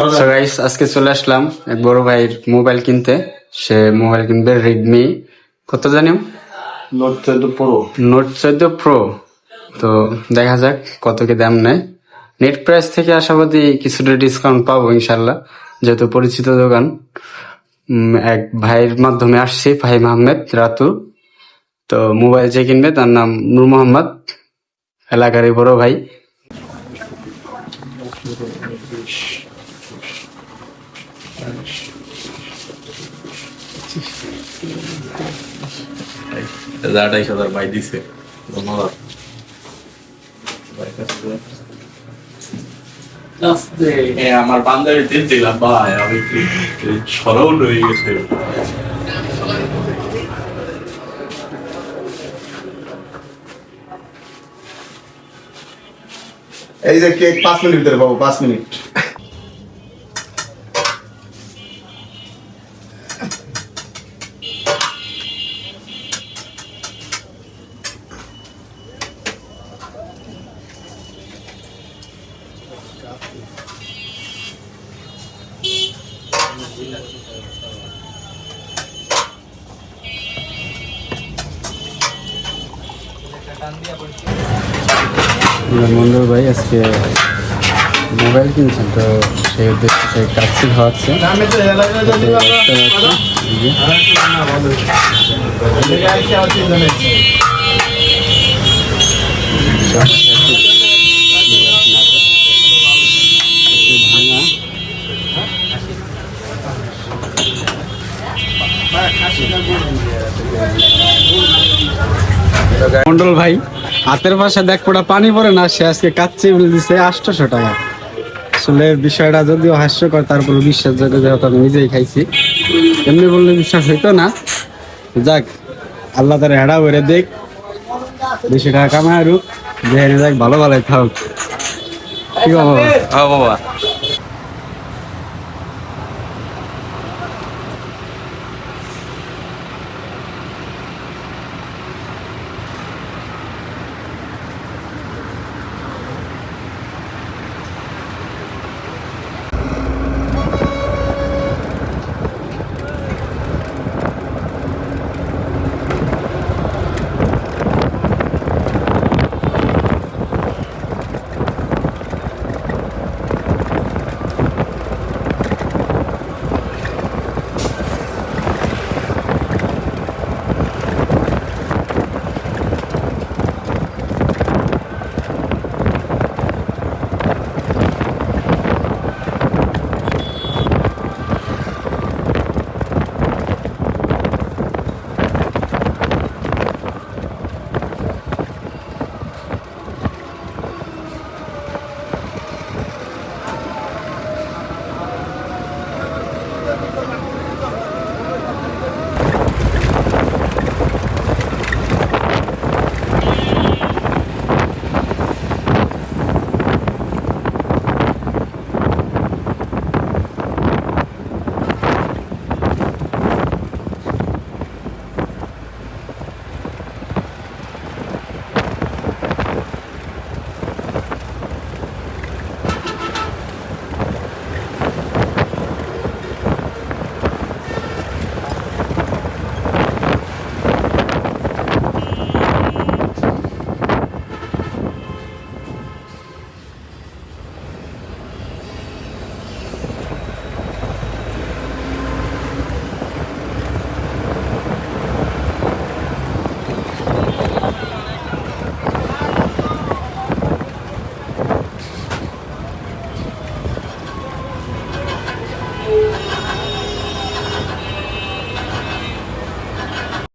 So guys, আজকে চলে আসলাম এক বড় ভাইয়ের মোবাইল কিনতে। সে মোবাইল কিনবে রেডমি, কত জানিও, নোট 14 প্রো। তো দেখা যাক কত কি দাম নেয়। নেট প্রাইস থেকে আশাবাদী কিছুটা ডিসকাউন্ট পাবো ইনশাল্লাহ, যেহেতু পরিচিত দোকান। এক ভাইয়ের মাধ্যমে আসছি, ভাই মাহমেদ রাতু। তো মোবাইল যে কিনবে তার নাম নূর মোহাম্মদ, এলাকারই বড় ভাই। আড়াইশ হাজার বাই দিছে, ধন্যবাদ। আমার বান্ধবী দিলাম ভাই, আমি সরল হয়ে গেছে। এই যে কেক 5 মিনিট ভিতরে পাবো, 5 মিনিট। মন্ডল ভাই আজকে মোবাইল কিনছেন, তো সেই উদ্দেশ্যে সেই কাচ্ছি খাওয়াচ্ছে। মন্ডল ভাই হাতের পাশে দেখ পোড়া পানি পড়ে না, সে আজকে কাচ্চি বলে দিচ্ছে 800 টাকা। আসলে বিষয়টা যদিও হাস্যকর, তারপরে বিশ্বাসযোগ্য, যেহেতু আমি নিজেই খাইছি। এমনি বললে বিশ্বাস হইতো না। যাক, আল্লাহ তার হেডা ভরে দেখ, 200 টাকা কামায় রুক, যেখানে যাক ভালো ভালো খাও। কি বাবা? বাবা